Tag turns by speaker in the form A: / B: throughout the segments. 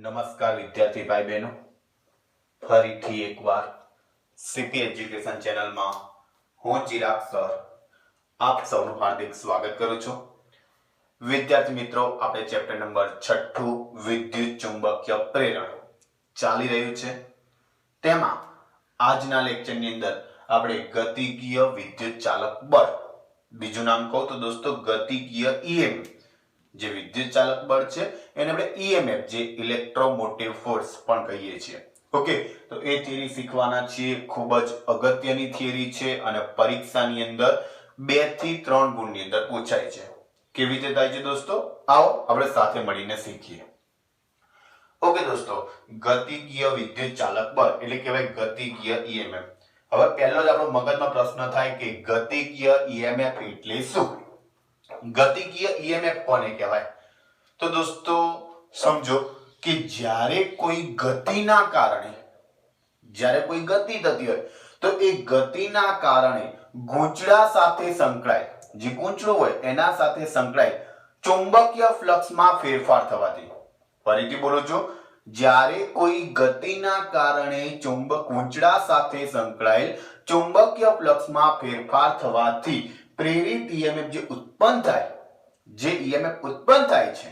A: નમસ્કાર વિદ્યાર્થી ભાઈ બહેનો, ફરીથી એકવાર સીપી એજ્યુકેશન ચેનલમાં હું ચિરાગ સર આપ સૌનું હાર્દિક સ્વાગત કરું છું. વિદ્યાર્થી મિત્રો, આપણે ચેપ્ટર નંબર 6 વિદ્યુત ચુંબકીય પ્રેરણ ચાલી રહ્યું છે. તેમાં આજના લેક્ચરની અંદર આપણે ગતિકીય વિદ્યુત ચાલક બળ, બીજું નામ કહું તો દોસ્તો ગતિકીય EMF, જે વિદ્યુત ચાલક બળ છે એને આપણે EMF જે ઇલેક્ટ્રોમોટિવ ફોર્સ પણ કહીએ છીએ. ઓકે, તો એ થિયરી શીખવાના છીએ. ખૂબ જ અગત્યની થિયરી છે અને પરીક્ષાની અંદર 2 થી 3 ગુણની અંદર પૂછાય છે. કેવી રીતે થાય છે દોસ્તો? આવો આપણે સાથે મળીને શીખીએ. ઓકે દોસ્તો, ગતિકીય વિદ્યુત ચાલક બળ એટલે કહેવાય ગતિકીય EMF. હવે પહેલો જ આપણો મગજમાં પ્રશ્ન થાય કે ગતિકીય EMF એટલે શું? ગતિકીય EMF કોને કહેવાય? તો દોસ્તો સમજો કે જ્યારે કોઈ ગતિના કારણે, જ્યારે કોઈ ગતિ થતી હોય તો એ ગતિના કારણે ગૂંચળા સાથે સંકળાય, જે ગૂંચળું હોય એના સાથે સંકળાય ચુંબકીય ફ્લક્સમાં ફેરફાર થવાથી. ફરીથી બોલું છું, જ્યારે કોઈ ગતિના કારણે ગૂંચળા સાથે સંકળાયેલ ચુંબકીય ફ્લક્સમાં ફેરફાર થવાથી પ્રેરિત EMF જે ઉત્પન્ન થાય, જે EMF ઉત્પન્ન થાય છે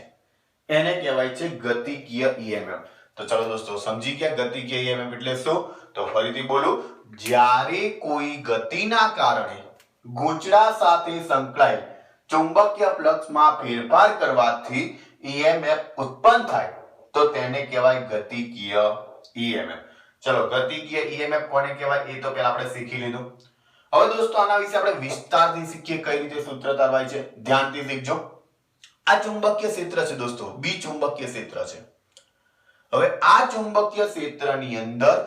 A: એને કહેવાય છે ગતિકીય EMF. તો ચલો દોસ્તો સમજી ગયા ગતિકીય EMF એટલે શું? તો ફરીથી બોલું, જ્યારે કોઈ ગતિના કારણે ગૂંચળા સાથે સંકળાયેલ ચુંબકીય ફ્લક્સમાં ફેરફાર કરવાથી EMF ઉત્પન્ન થાય તો તેને કહેવાય ગતિકીય EMF. ચલો, ગતિકીય EMF કોને કહેવાય એ તો પહેલા આપણે શીખી લીધું. હવે દોસ્તો આના વિશે આપણે વિસ્તારથી શીખીએ કઈ રીતે સૂત્ર તારવાય છે. ધ્યાનથી શીખજો. આ ચુંબકીય ક્ષેત્ર છે દોસ્તો, બી ચુંબકીય ક્ષેત્ર છે. હવે આ ચુંબકીય ક્ષેત્રની અંદર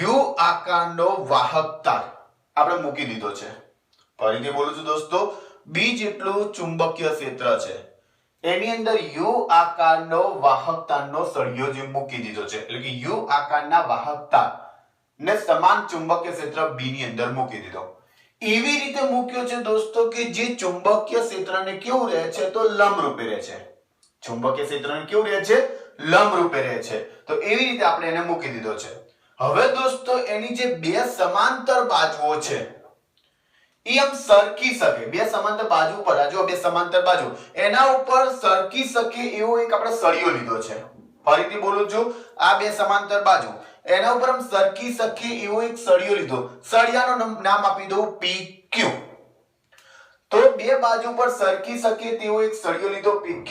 A: U આકારનો વાહક તાર આપણે મૂકી દીધો છે. ફરીથી બોલું છું દોસ્તો, બી જેટલું ચુંબકીય ક્ષેત્ર છે એની અંદર U આકારનો વાહક તારનો સળિયો જે મૂકી દીધો છે, એટલે કે U આકારના વાહક તાર ને સમાન ચુંબકીય ક્ષેત્ર બી ની અંદર મૂકી દીધો. એવી રીતે મૂક્યો છે દોસ્તો કે જે ચુંબકીય ક્ષેત્રને કેવું રહે છે તો લંબરૂપે રહે છે. ચુંબકીય ક્ષેત્રને કેવું રહે છે? લંબરૂપે રહે છે. તો એવી રીતે આપણે એને મૂકી દીધો છે. હવે દોસ્તો એની જે બે સમાંતર બાજુઓ છે એ આમ સરકી શકે, બે સમાંતર બાજુ પર, આ જો બે સમાંતર બાજુ એના ઉપર સરકી શકે એવો એક આપણે સળિયો લીધો છે. ફરીથી બોલું છું, આ બે સમાંતર બાજુ એના ઉપર આમ સરકી શકે એવો એક સળિયો લીધો. સળિયાનું નામ આપી દઉં PQ. તો બે બાજુ પર સરકી શકે તેવો એક સળિયો લીધો PQ,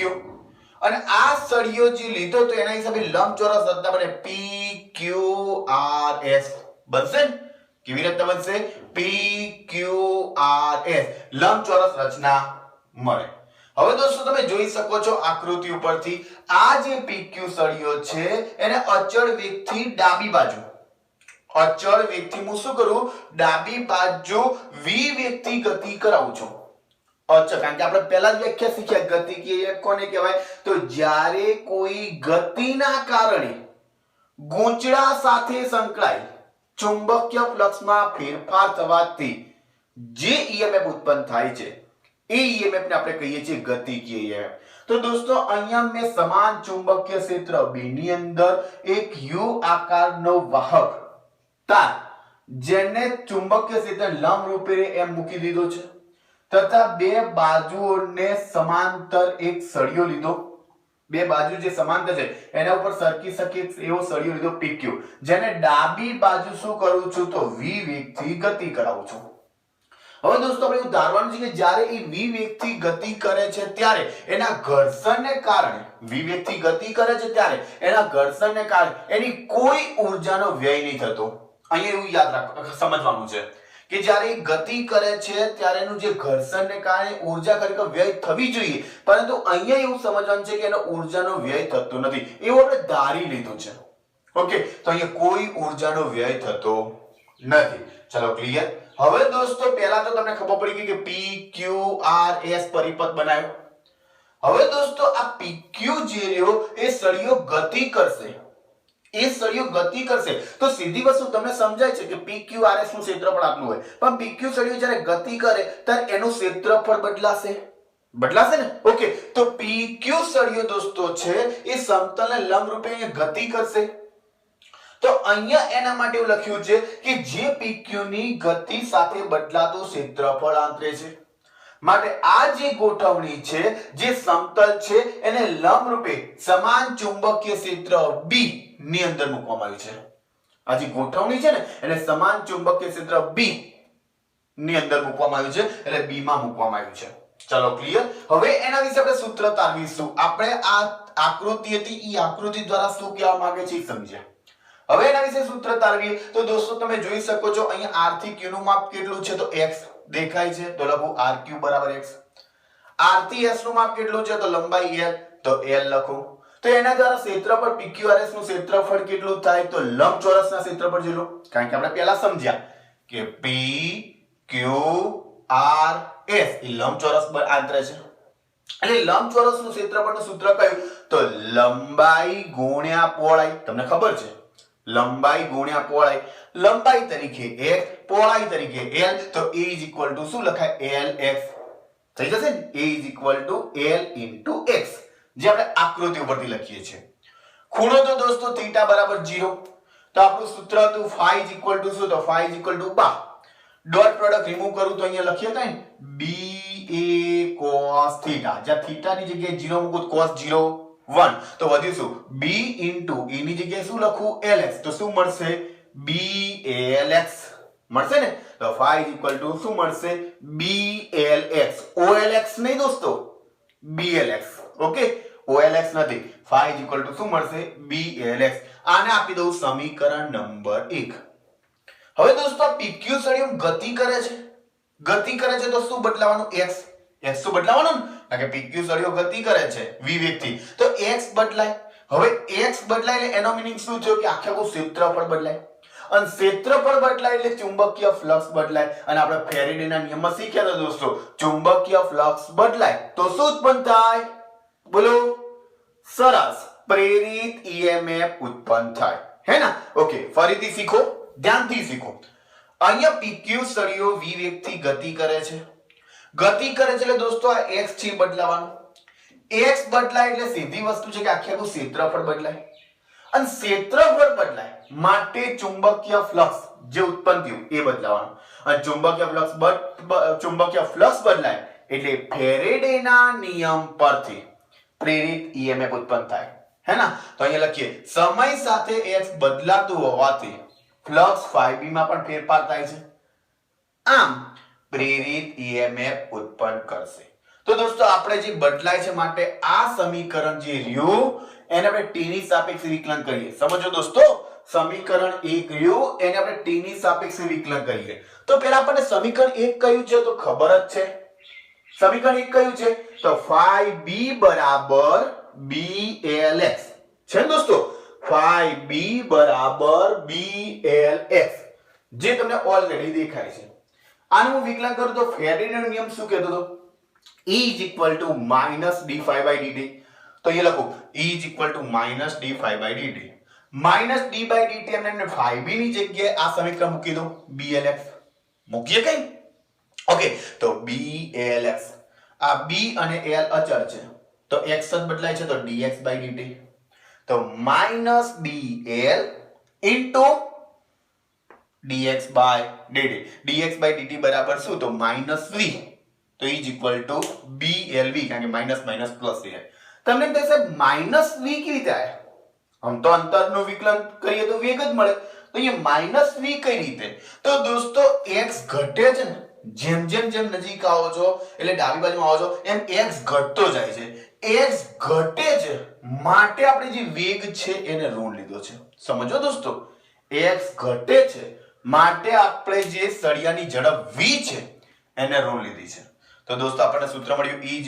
A: અને આ સળિયો જે લીધો તો એના હિસાબે લંબચોરસ રચના બને PQRS બનશે ને? કેવી રીતે બનશે? PQRS લંબચોરસ રચના મળે. હવે દોસ્તો તમે જોઈ શકો છો આકૃતિ ઉપરથી, આ જે PQ સળિયો છે એને અચળ વેગથી ડાબી બાજુ, અચળ વેગથી હું શું કરું? ડાબી બાજુ v વેગથી ગતિ કરાવું છું. અચ્છા, કારણ કે આપણે પહેલા જ વ્યાખ્યા શીખ્યા ગતિકીય EMF કોને કહેવાય? તો જ્યારે કોઈ ગતિના કારણે ગૂંચળા સાથે સંકળાય ચુંબકીય ફ્લક્સમાં ફેરફાર થવાથી જે EMF ઉત્પન્ન થાય છે એ EMF ને આપણે કહીએ છીએ ગતિકીય EMF. તો દોસ્તો અહીંયા મેં સમાન ચુંબકીય ક્ષેત્ર B ની અંદર એક U આકારનો વાહક તાર, જેને ચુંબકીય ક્ષેત્ર લંબ રૂપે એમ મૂકી દીધો છે, તથા બે બાજુઓને સમાંતર એક સળિયો લીધો. બે બાજુ જે સમાંતર છે એના ઉપર સરકી શકે એવો સળિયો લીધો PQ, જેને ડાબી બાજુ શું કરું છું તો v વેગથી ગતિ કરાવું છું. હવે દોસ્તો આપણે એવું ધારવાનું છે કે જ્યારે એ v વેગથી ગતિ કરે છે ત્યારે એના ઘર્ષણને કારણે, v વેગથી ગતિ કરે છે ત્યારે એના ઘર્ષણને કારણે એની કોઈ ઊર્જાનો વ્યય નહીં થતો. અહીંયા એવું યાદ રાખો, સમજવાનું છે કે જ્યારે એ ગતિ કરે છે ત્યારે એનું જે ઘર્ષણને કારણે ઊર્જા ખરેખર વ્યય થવી જોઈએ, પરંતુ અહીંયા એવું સમજવાનું છે કે એનો ઊર્જાનો વ્યય થતો નથી, એવું આપણે ધારી લીધું છે. ઓકે, તો અહીંયા કોઈ ઊર્જાનો વ્યય થતો નથી. ચલો ક્લિયર. હવે દોસ્તો પહેલા તો તમને ખબર પડી ગઈ કે PQRS પરિપથ બનાવ્યો. હવે દોસ્તો આ PQ જે રહ્યો એ સળિયો ગતિ કરશે, એ સળિયો ગતિ કરશે તો સીધી વસ્તુ તમને સમજાય છે કે PQRS નું ક્ષેત્રફળ આટલું હોય, પણ PQ સળિયો જ્યારે ગતિ કરે ત્યારે એનું ક્ષેત્રફળ બદલાશે. બદલાશે ને? ઓકે, તો PQ સળિયો દોસ્તો છે એ સમતલને લંબ રૂપે અહીંયા ગતિ કરશે. તો અહીંયા એના માટે એવું લખ્યું છે કે જે PQ ની ગતિ સાથે બદલાતું ક્ષેત્રફળ આંતરે છે. માટે આ જે ગોઠવણી છે જે સમતલ છે એને લંબ રૂપે સમાન ચુંબકીય ક્ષેત્ર B ની અંદર મૂકવામાં આવ્યું છે. આ જે ગોઠવણી છે ને એને સમાન ચુંબકીય ક્ષેત્ર B ની અંદર મૂકવામાં આવ્યું છે, એટલે B માં મૂકવામાં આવ્યું છે. ચલો ક્લિયર. હવે એના વિશે આપણે સૂત્ર તારવીશું. આપણે આ આકૃતિ હતી ઈ આકૃતિ દ્વારા શું કહેવા માંગે છે એ સમજ્યા. હવે એના વિશે સૂત્ર તારવીએ તો દોસ્તો તમે જોઈ શકો છો અહીંયા r થી q નું માપ કેટલું છે તો x દેખાય છે, તો લખું rq = x. r થી s નું માપ કેટલું છે તો લંબાઈ l, તો l લખું. તો એના દ્વારા ક્ષેત્રફળ PQRS નું ક્ષેત્રફળ કેટલું થાય તો લંબચોરસના ક્ષેત્રફળ જેટલું. કારણ કે આપણે પહેલા સમજ્યા કે PQRS એ લંબચોરસ આંતરે છે. એટલે લંબચોરસનું ક્ષેત્રફળનું સૂત્ર કયું તો લંબાઈ ગુણ્યા પહોળાઈ. તમને ખબર છે લંબાઈ ગુણ્યા પહોળાઈ. લંબાઈ તરીકે 1, પહોળાઈ તરીકે l, તો a શું લખાય lx થઈ જશે ને. a l * x જે આપણે આકૃતિ ઉપરથી લખીએ છીએ. ખૂણો તો દોસ્તો θ = 0. તો આપણું સૂત્ર હતું φ શું તો φ = 12. ડોટ પ્રોડક્ટ રિમૂવ કરું તો અહીંયા લખીએ કાઈ ba cos θ. જ્યાં θ ની જગ્યાએ 0 મૂકું cos 0 1 તો વધ્યું શું b * e ની જગ્યાએ શું લખું lx, તો શું મળશે blx મળશે ને. તો φ શું મળશે blx. olx નહીં દોસ્તો blx. ઓકે, olx નથી. φ શું મળશે blx. આને આપી દઉં સમીકરણ નંબર 1. હવે દોસ્તો PQ સળિયો ગતિ કરે છે. ગતિ કરે છે તો શું બદલાવાનું x. x શું બદલાવાનું ને કારણ કે PQ સળિયો ગતિ કરે છે v વેગથી, તો x બદલાય. હવે x બદલાય એટલે એનો મીનિંગ શું થયો કે આખે આખું ક્ષેત્રફળ બદલાય. અને ક્ષેત્રફળ બદલાય એટલે ચુંબકીય ફ્લક્સ બદલાય. અને આપણે ફેરેડેના નિયમમાં શીખ્યા હતા દોસ્તો ચુંબકીય ફ્લક્સ બદલાય તો શું ઉત્પન્ન થાય બોલો સરસ પ્રેરિત EMF ઉત્પન્ન થાય હે ના. ઓકે, ફરીથી શીખો, ધ્યાનથી શીખો. અહીંયા PQ સળિયો v વેગથી ગતિ કરે છે. ગતિ કરે છે એટલે દોસ્તો આ x છે બદલાવાનું. x બદલાય એટલે સીધી વસ્તુ છે કે આખે આખું ક્ષેત્રફળ બદલાય. અને ક્ષેત્રફળ બદલાય માટે ચુંબકીય ફ્લક્સ જે ઉત્પન્ન થયું એ બદલાવાનું. અને ચુંબકીય ફ્લક્સ બદલાય એટલે ફેરેડેના નિયમ પરથી પ્રેરિત EMF ઉત્પન્ન થાય હે ના. તો અહીંયા લખીએ સમય સાથે x બદલાતું હોવાથી ફ્લક્સ ϕb માં પણ ફેરફાર થાય છે. આમ પ્રેરિત EMF ઉત્પન્ન કરશે. તો દોસ્તો આપણે જે બદલાય છે માટે આ સમીકરણ જે રહ્યું એને આપણે t ની સાપેક્ષે વિકલન કરીએ. સમજો દોસ્તો, સમીકરણ 1 રહ્યું એને આપણે t ની સાપેક્ષે વિકલન કરીએ. તો પહેલા આપણને સમીકરણ 1 કયું છે તો ખબર જ છે. સમીકરણ 1 કયું છે તો ϕb = blx છે ને દોસ્તો. ϕb = blx જે તમને ઓલરેડી દેખાય છે. આનું હું વિકલન કરું તો ફેરેડેનો નિયમ શું કહેતો હતો E = -dϕ/dt. તો એ લખો E = -dϕ/dt. -d/dt એમને ϕb ની જગ્યાએ આ સમીકરણ મૂકી દો blx મૂકીએ કઈ. ઓકે, તો blx આ b અને l અચળ છે તો x જ બદલાય છે તો dx/dt. તો -bl dx/dt. dx/dt બરાબર શું તો -v. તો E = blv કારણ કે માઈનસ માઈનસ પ્લસ છે. તમને કહે સાહેબ -v કેવી રીતે આયા? આમ તો અંતરનું વિકલન કરીએ તો વેગ જ મળે. તો અહીંયા -v કઈ રીતે? તો દોસ્તો x ઘટે છે ને જેમ જેમ નજીક આવો છો એટલે ડાબી બાજુમાં આવો છો એમ x ઘટતો જાય છે. x ઘટે છે માટે આપણે જે વેગ છે એને ઋણ લીધો છે. સમજો દોસ્તો, x ઘટે છે માટે આપણે જે સળિયાની ઝડપ v છે એને ઋણ લીધી છે. તો દોસ્તો આપણને સૂત્ર મળ્યું E =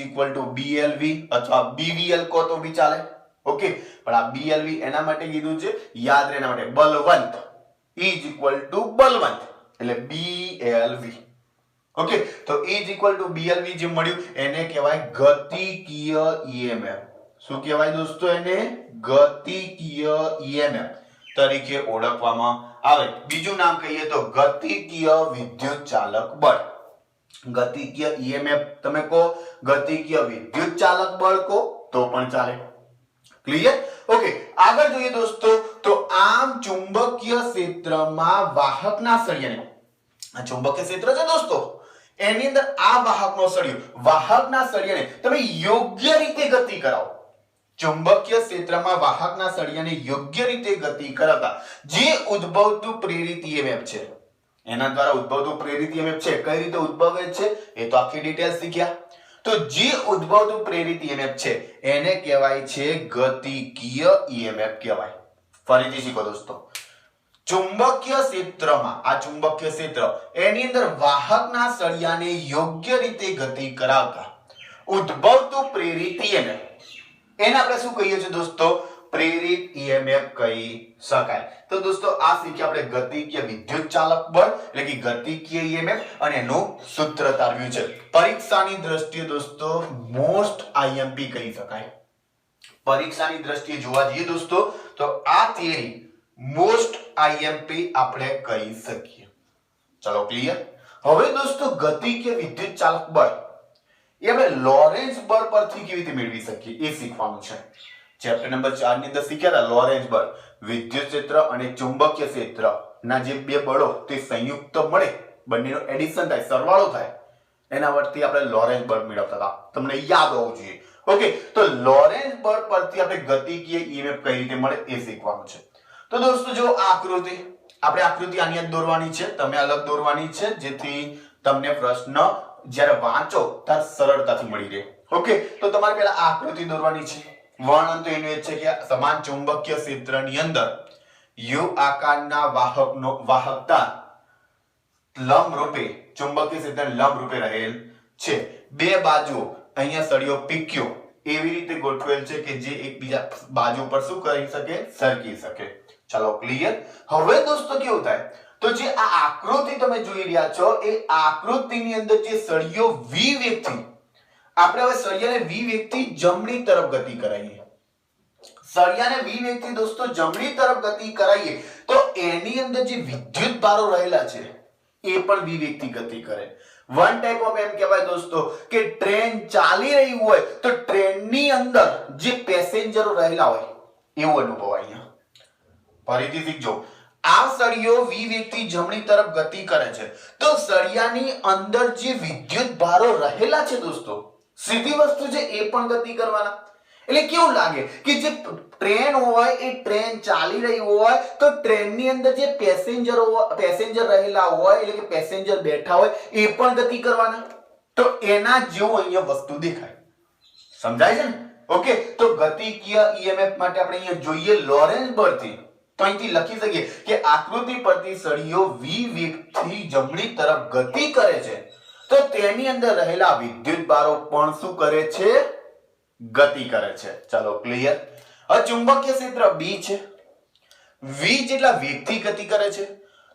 A: blv અથવા bvl કો તો બી ચાલે. ઓકે, પણ આ blv એના માટે કીધું છે યાદ રહેના માટે બલવંત. E = બલવંત એટલે blv. ઓકે, તો E = blv જે મળ્યું એને કહેવાય ગતિકીય EMF. શું કહેવાય દોસ્તો? એને ગતિકીય EMF તરીકે ઓળખવામાં આવે. બીજું નામ કહીએ તો ગતિકીય વિદ્યુત ચાલક બળ. ગતિકીય ઈએમએફ તમે કહો, ગતિકીય વિદ્યુત ચાલક બળ કહો તો પણ ચાલે. ક્લિયર? ઓકે, આગળ જોઈએ દોસ્તો તો આમ ચુંબકીય ક્ષેત્રમાં વાહકના સળિયાને, આ ચુંબકીય ક્ષેત્ર છે દોસ્તો, એની અંદર આ વાહકનો સળિયો, વાહકના સળિયાને તમે યોગ્ય રીતે ગતિ કરાવો. ચુંબકીય ક્ષેત્રમાં વાહકના સળિયાને યોગ્ય રીતે ગતિ કરાવતા જે ઉદ્ભવતું પ્રેરિત ઈએમએફ છે, એના દ્વારા ઉદ્ભવતું પ્રેરિત ઈએમએફ છે, કઈ રીતે ઉદ્ભવે છે એ તો આખી ડિટેલ શીખ્યા. તો જે ઉદ્ભવતું પ્રેરિત ઈએમએફ છે એને કહેવાય છે ગતિકીય ઈએમએફ કહેવાય. ફરીથી શીખો દોસ્તો, ચુંબકીય ક્ષેત્રમાં, આ ચુંબકીય ક્ષેત્ર એની અંદર વાહકના સળિયાને યોગ્ય રીતે ગતિ કરાવતા ઉદ્ભવતું પ્રેરિત ઈએમએફ, એને આપણે શું કહીએ છીએ દોસ્તો? પ્રેરિત ઈએમએફ કહી શકાય. તો દોસ્તો આ શીખ્યા આપણે ગતિકીય વિદ્યુત ચાલક બળ એટલે કે ગતિકીય ઈએમએફ અને એનું સૂત્ર તારવ્યું છે. પરીક્ષાની દ્રષ્ટિએ દોસ્તો મોસ્ટ આઈએમપી કહી શકાય. પરીક્ષાની દ્રષ્ટિએ જોવા જઈએ દોસ્તો તો આ થિયરી મોસ્ટ આઈએમપી આપણે કહી શકીએ. ચલો ક્લિયર? હવે દોસ્તો ગતિકીય વિદ્યુત ચાલક બળ એ આપણે લોરેન્ઝ બળ પરથી કેવી રીતે મેળવી શકીએ એ શીખવાનું છે. ચેપ્ટર નંબર 4 ની અંદર શીખ્યા હતા લોરેન્ઝ બળ, વિદ્યુત ક્ષેત્ર અને ચુંબકીય ક્ષેત્રના જે બે બળો તે સંયુક્ત મળે, બંનેનો એડિશન થાય, સરવાળો થાય, એના પરથી આપણે લોરેન્ઝ બળ મેળવતા હતા. તમને યાદ હોવું જોઈએ. ઓકે, તો લોરેન્ઝ બળ પરથી આપણે ગતિકીય ઈએમએફ કઈ રીતે મળે એ શીખવાનું છે. તો દોસ્તો જો આ આકૃતિ, આપણે આકૃતિ આની અંદર દોરવાની છે, તમે અલગ દોરવાની છે, જેથી તમને પ્રશ્ન જ્યારે વાંચો ત્યારે સરળતાથી મળી રહે. ઓકે, તો તમારે પહેલા આ આકૃતિ દોરવાની છે. વર્ણન તો એનું એ છે કે સમાન ચુંબકીય ક્ષેત્રની અંદર યુ આકારના વાહકતા લંબ રૂપે, ચુંબકીય ક્ષેત્ર લંબ રૂપે રહેલ છે. બે બાજુ અહીંયા સળિયો PQ એવી રીતે ગોઠવેલ છે કે જે એકબીજા બાજુ પર શું કરી શકે? સરકી શકે. ચલો ક્લિયર? હવે દોસ્તો કેવું થાય તો જે આ આકૃતિ તમે જોઈ રહ્યા છો એ આકૃતિની અંદર જે સળિયો V વેગથી, આપણે હવે સળિયાને V વેગથી જમણી તરફ ગતિ કરાવીએ. સળિયાને V વેગથી દોસ્તો જમણી તરફ ગતિ કરાવીએ તો એની અંદર જે વિદ્યુત ભારો રહેલા છે એ પણ V વેગથી ગતિ કરે. વન ટાઈપ ઓફ એમ કહેવાય દોસ્તો કે ટ્રેન ચાલી રહી હોય તો ટ્રેનની અંદર જે પેસેન્જરો રહેલા હોય એવું અનુભવાય. અહીંયા ફરીથી શીખજો, આ સળિયો V વેગથી જમણી તરફ ગતિ કરે છે તો સળિયાની અંદર જે વિદ્યુત ભારો રહેલા છે દોસ્તો, સીધી વસ્તુ છે એ પણ ગતિ કરવાના. એટલે કેવું લાગે કે જે ટ્રેન હોય એ ટ્રેન ચાલી રહી હોય તો ટ્રેનની અંદર જે પેસેન્જર રહેલા હોય એટલે કે પેસેન્જર બેઠા હોય એ પણ ગતિ કરવાના. તો એના જેવું અહીંયા વસ્તુ દેખાય. સમજાય છે ને? ઓકે, તો ગતિકીય ઈએમએફ માટે આપણે અહીંયા જોઈએ લોરેન્ઝ બળથી, તો અહીંથી લખી શકીએ કે આકૃતિ પરથી સળિયો V વેગથી જમણી તરફ ગતિ કરે છે તો તેની અંદર રહેલા વિદ્યુત ભારો પણ શું કરે છે? ગતિ કરે છે. ચલો ક્લિયર? હવે ચુંબકીય ક્ષેત્ર B છે, V જેટલા વેગથી ગતિ કરે છે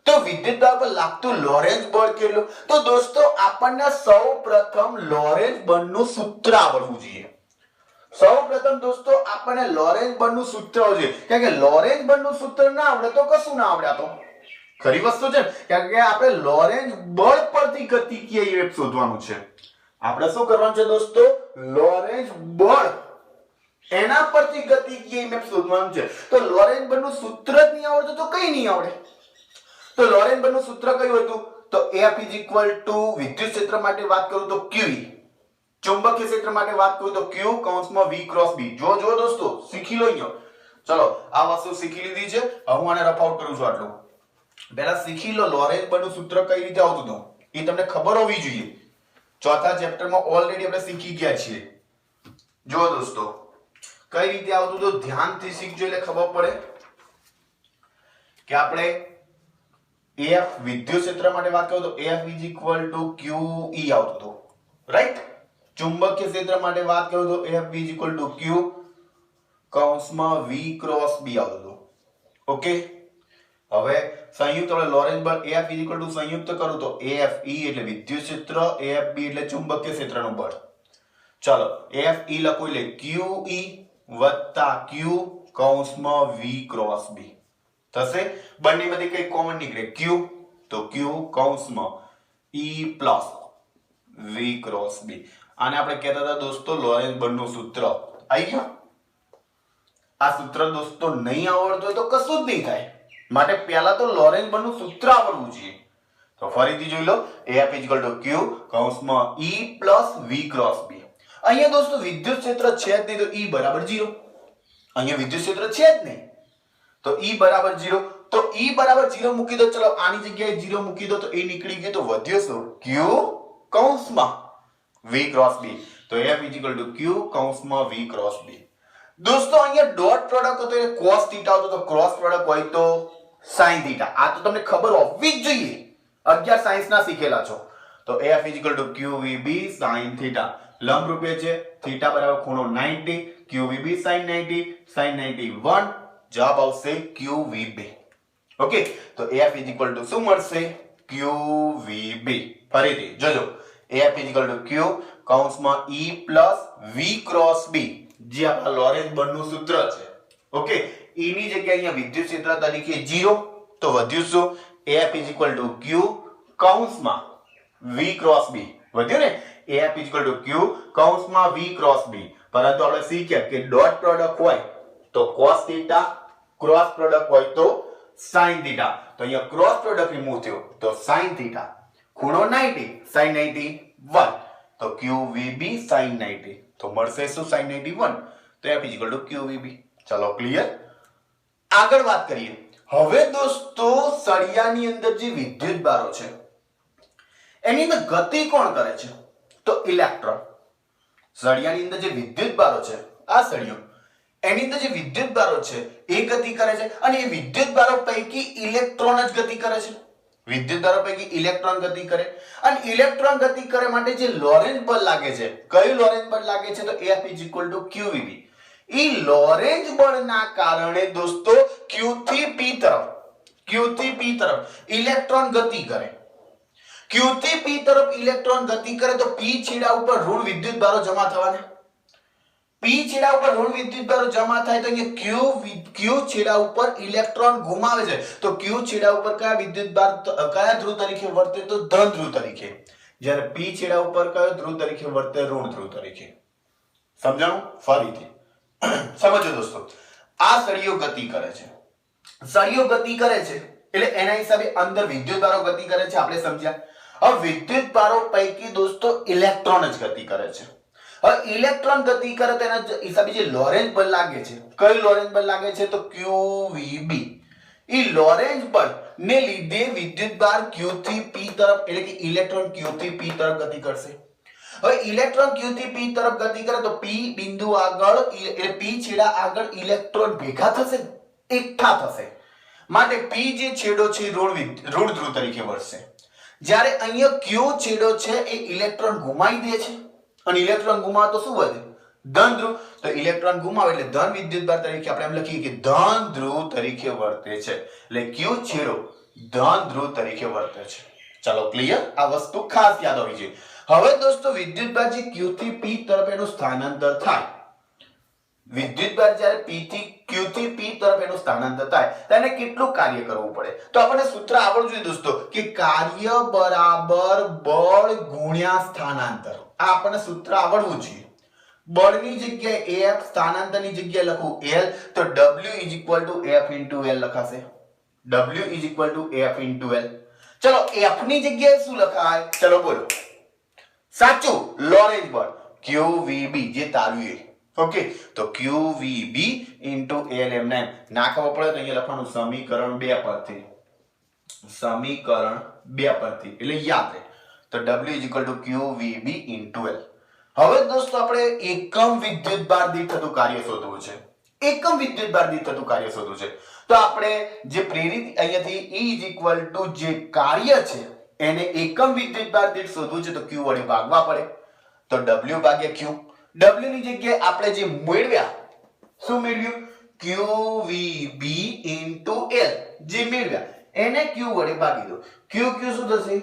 A: તો વિદ્યુત ભાર પર લાગતું લોરેન્ઝ બળ કેટલું? તો દોસ્તો આપણને સૌપ્રથમ લોરેન્ઝ બળનું સૂત્ર આવડવું જોઈએ. સૌપ્રથમ દોસ્તો આપણને લોરેન્ઝ બળનું સૂત્ર આવડે, કારણ કે લોરેન્ઝ બળનું સૂત્ર ના આવડે તો કશું ના આવડે. આ તો ખરી વસ્તુ છે, કારણ કે આપણે લોરેન્ઝ બળ પરથી ગતિકીય ઈએમએફ શોધવાનું છે. આપણે શું કરવાનું છે દોસ્તો? લોરેન્ઝ બળ એના પરથી ગતિકીય ઈએમએફ શોધવાનું છે. તો લોરેન્ઝ બળનું સૂત્ર જ નહીં આવડતું તો કઈ નહીં આવડે. તો લોરેન્ઝ બળનું સૂત્ર કયું હતું? તો F વિદ્યુત ક્ષેત્ર માટે વાત કરું તો QE, ચુંબકીય ક્ષેત્ર માટે વાત કરું તો Q કૌંસમાં V ક્રોસ B. જો દોસ્તો શીખી લો અહીંયા. ચલો આ વસ્તુ શીખી લીધી છે. હવે હું આને રફ આઉટ કરું છું. આટલું પહેલા શીખી લો લોરેન્ઝ બળનું સૂત્ર કઈ રીતે આવતું હતું એ તમને ખબર હોવી જોઈએ. ચોથા ચેપ્ટરમાં ઓલરેડી આપણે શીખી ગયા છીએ. જો દોસ્તો કઈ રીતે આવતું તો ધ્યાનથી શીખજો એટલે ખબર પડે કે આપણે AF વિદ્યુત ક્ષેત્ર માટે વાત કરું તો AF QE આવતું હતું. રાઈટ? ચુંબકીય ક્ષેત્ર માટે વાત કરું તો AF Q કૌંસમાં V ક્રોસ B આવતું હતું. ઓકે, હવે સંયુક્ત આપણે લોરેન્ઝ બળ AF સંયુક્ત કરું તો AFE એટલે વિદ્યુત ક્ષેત્ર, AFB એટલે ચુંબકીય ક્ષેત્રનું બળ. ચાલો AFE લખો એટલે QE વત્તા Q કૌંસમાં V ક્રોસ B થશે. બંનેમાંથી કઈ કોમન નીકળે? Q, તો Q કૌંસમાં E plus V cross B. આને આપણે કહેતા હતા દોસ્તો લોરેન્ઝ બર્નનું સૂત્ર. આવી ગયું? આ સૂત્ર દોસ્તો નહીં આવડતું હોય તો કશું જ નહીં થાય. માટે પહેલા તો લોરેન્ઝ બર્નનું સૂત્ર આવડવું જોઈએ. તો ફરીથી જોઈ લો AF = Q કૌંસમાં E + V ક્રોસ B. અહીંયા દોસ્તો વિદ્યુત ક્ષેત્ર છે જ નહીં તો E બરાબર 0. અહીંયા વિદ્યુત ક્ષેત્ર છે જ નહીં તો E બરાબર 0. તો E બરાબર 0 મૂકી દો. ચલો આની જગ્યાએ 0 મૂકી દો તો એ નીકળી ગયું. તો વધ્યો શું? Q કૌંસમાં V ક્રોસ B. તો AF = Q કૌંસમાં V ક્રોસ B. દોસ્તો અહીંયા ડોટ પ્રોડક્ટ હતો એટલે cos θ હતો તો ક્રોસ પ્રોડક્ટ હોય તો sin θ. આ તો તમને ખબર હોવી જ જોઈએ. 11 સાયન્સ ના શીખેલા છો. તો AF = QVB sin θ. લંબ રૂપે છે θ બરાબર ખૂણો 90, QVB sin 90, sin 90 1. જવાબ આવશે QVB. ઓકે તો AF = શું મળશે? QVB. ફરીથી જોજો AF = Q કૌંસમાં E + V ક્રોસ B જે આપણા લોરેન્ઝ બર્નનું સૂત્ર છે. ઓકે E ની જગ્યાએ અહીંયા વિદ્યુત ક્ષેત્ર તરીકે 0 તો વધ્યું શું? AF = Q કૌંસમાં V ક્રોસ B. વધ્યું ને? AF = Q કૌંસમાં V ક્રોસ B. પરંતુ આપણે શીખ્યા કે ડોટ પ્રોડક્ટ હોય તો cos θ, ક્રોસ પ્રોડક્ટ હોય તો sin θ. તો અહીંયા ક્રોસ પ્રોડક્ટ રિમૂવ થયો તો sin θ ખૂણો 90 sin 90 1. તો QVB sin 90 તો મળશે શું? sin 90 1. તો AF = QVB. ચલો ક્લિયર. આગળ વાત કરીએ. હવે દોસ્તો સળિયાની અંદર જે વિદ્યુત બારો છે એની અંદર ગતિ કોણ કરે છે? તો ઇલેક્ટ્રોન. સળિયાની અંદર જે વિદ્યુત બારો છે આ સળિયો એની અંદર જે વિદ્યુત બારો છે એ ગતિ કરે છે અને એ વિદ્યુત બારો પૈકી ઇલેક્ટ્રોન જ ગતિ કરે છે. વિદ્યુત બારો પૈકી ઇલેક્ટ્રોન ગતિ કરે અને ઇલેક્ટ્રોન ગતિ કરે માટે જે લોરેન્ઝ બળ લાગે છે, કયું લોરેન્ઝ બળ લાગે છે? તો AF = QVB. ઈ લોરેન્ઝ બળના કારણે દોસ્તો Q થી P તરફ ઇલેક્ટ્રોન ગતિ કરે. Q થી P તરફ ઇલેક્ટ્રોન ગતિ કરે તો P છેડા ઉપર ઋણ વિદ્યુત ભારો જમા થવાના. P છેડા ઉપર ઋણ વિદ્યુત ભારો જમા થાય તો અહીંયા Q છેડા ઉપર ઇલેક્ટ્રોન ગુમાવે છે. તો Q છેડા ઉપર કયા વિદ્યુત ભાર કયા ધ્રુવ તરીકે વર્તે? તો ધન ધ્રુવ તરીકે. જ્યારે P છેડા ઉપર કયો ધ્રુવ તરીકે વર્તે? ઋણ ધ્રુવ તરીકે. સમજાણું? ફરીથી સમજો દોસ્તો. આ સળિયો ગતિ કરે છે. સળિયો ગતિ કરે છે એટલે એના હિસાબે અંદર વિદ્યુત ભારો ગતિ કરે છે. આપણે સમજ્યા. હવે વિદ્યુત ભારો પૈકી દોસ્તો ઇલેક્ટ્રોન જ ગતિ કરે છે. હવે ઇલેક્ટ્રોન ગતિ કરે તો એના હિસાબે જે લોરેન્ઝ બળ લાગે છે, કયું લોરેન્ઝ બળ લાગે છે? તો QVB. ઈ લોરેન્ઝ બળ ને લીધે વિદ્યુત ભાર Q થી P તરફ એટલે કે ઇલેક્ટ્રોન Q થી P તરફ ગતિ કરશે. હવે ઇલેક્ટ્રોન Q થી P તરફ ગતિ કરે તો P બિંદુ આગળ એટલે P છેડા આગળ ઇલેક્ટ્રોન ભેગા થશે, એકઠા થશે. માટે P જે છેડો છે ઋણ ધ્રુવ તરીકે વર્તશે. જ્યારે અહીંયા Q છેડો છે એ ઇલેક્ટ્રોન ગુમાવી દે છે અને ઇલેક્ટ્રોન ગુમાવે તો શું વધે? ધન ધ્રુવ. તો ઇલેક્ટ્રોન ગુમાવે એટલે ધન વિદ્યુતભાર તરીકે આપણે એમ લખીએ કે ધન ધ્રુવ તરીકે વર્તે છે. એટલે Q છેડો ધન ધ્રુવ તરીકે વર્તે છે. ચાલો ક્લિયર. આ વસ્તુ ખાસ યાદ હોવી જોઈએ. હવે દોસ્તો વિદ્યુતભાર જે Q થી P તરફ એનું સ્થાનાંતર થાય, વિદ્યુતભાર જ્યારે Q થી P તરફ એનું સ્થાનાંતર થાય તેને કેટલું કાર્ય કરવું પડે? તો આપણને સૂત્ર આવડવું જોઈએ દોસ્તો કે કાર્ય બરાબર બળ ગુણ્યા સ્થાનાંતર. આ આપણને સૂત્ર આવડવું જોઈએ. બળની જગ્યાએ F, સ્થાનાંતરની જગ્યાએ લખું L તો W = F * L લખાશે. W = F * L. ચલો F ની જગ્યાએ શું લખાય? ચલો બોલો. સાચું, લોરેન્ઝ બળ QVB જે તારવ્યું. ઓકે તો QVB * L એમ ના ખબર પડે તો અહીંયા લખવાનું સમીકરણ 2 પરથી. સમીકરણ 2 પરથી એટલે યાદ રહે. તો W = QVB * L. હવે દોસ્તો આપણે એકમ વિદ્યુતભાર દીઠ થતું કાર્ય શોધવું છે. એકમ વિદ્યુતભાર દીઠ થતું કાર્ય શોધવું છે. તો આપણે જે પ્રેરિત અહીંયાથી E = જે કાર્ય છે એને એકમ વિદ્યુતભાર દીઠ શોધવું છે તો Q વડે ભાગવા પડે. તો W / Q. W ની જગ્યાએ આપણે જે મેળવ્યા, શું મેળવ્યું? QVB * L જે મેળવ્યા એને Q વડે ભાગી દો. Q શું થશે?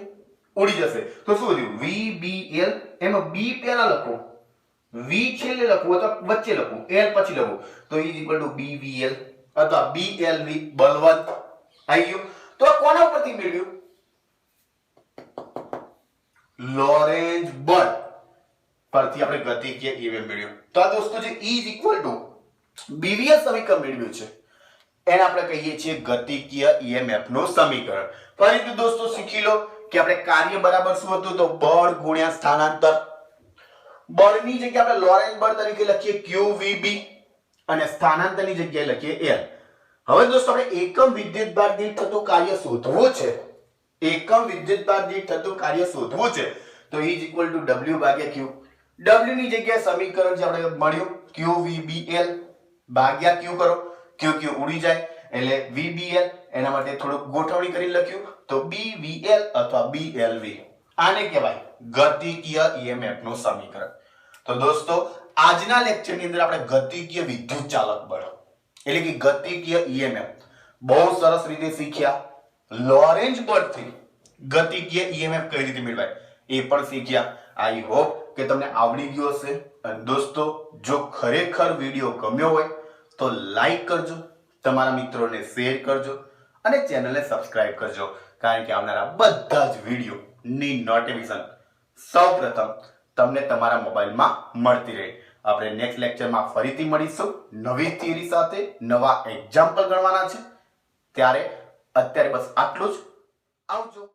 A: ઉડી જશે. તો શું થયું? VBL. એમાં B પહેલા લખો, V છેલ્લે લખવું અથવા વચ્ચે લખવું, L પછી લખવું. તો E = BVL અથવા BLV બલવંત. આવી ગયું. તો કોના ઉપરથી મેળવ્યું? લોરેન્ઝ બળ. પરથી આપણે ગતિકીય EMF મેળવ્યું. તો આ દોસ્તો જે E is equal to BVS સમીકરણ મેળવ્યું છે એને આપણે કહીએ છીએ ગતિકીય EMF નું સમીકરણ. ફરીથી દોસ્તો શીખી લો કે આપણે કાર્ય બરાબર શું હતું, તો બળ ગુણ્યા સ્થાનાંતર. બળની જગ્યાએ આપણે લોરેન્ઝ બળ તરીકે લખીએ QVB અને સ્થાનાંતરની જગ્યાએ લખીએ L. હવે દોસ્તો આપણે એકમ વિદ્યુતભાર દીઠ થતું કાર્ય શોધવું છે. એકમ વિદ્યુતભાર દીઠ થતું કાર્ય શોધવું છે તો E is equal to W ભાગ્યા Q. W ની જગ્યાએ સમીકરણ જે આપણે મળ્યું QVBL ભાગ્યા Q કરો, Q ઉડી જાય એટલે VBL. એના માટે થોડું ગોઠવણી કરી લખ્યું તો BVL અથવા BLV. આને કહેવાય ગતિકીય EMF નું સમીકરણ. તો દોસ્તો આજના લેક્ચરની અંદર આપણે ગતિકીય વિદ્યુત ચાલક બળ એટલે કે ગતિકીય EMF બહુ સરસ રીતે શીખ્યા. લોરેન્ઝ બળથી ગતિકીય EMF કઈ રીતે મેળવાય એ પણ શીખ્યા. આઈ હોપ કે તમને આવડી ગયું હશે. અને દોસ્તો જો ખરેખર વિડિયો ગમ્યો હોય તો લાઈક કરજો, તમારા મિત્રોને શેર કરજો અને ચેનલને સબસ્ક્રાઇબ કરજો, કારણ કે આવનારા બધા જ વિડિયો ની નોટિફિકેશન સૌપ્રથમ તમને તમારા મોબાઈલમાં મળતી રહે. આપણે નેક્સ્ટ લેક્ચરમાં ફરીથી મળીશું નવી થિયરી સાથે, નવા એક્ઝામ્પલ ગણવાના છે. ત્યારે અત્યારે બસ આટલું જ. આવજો.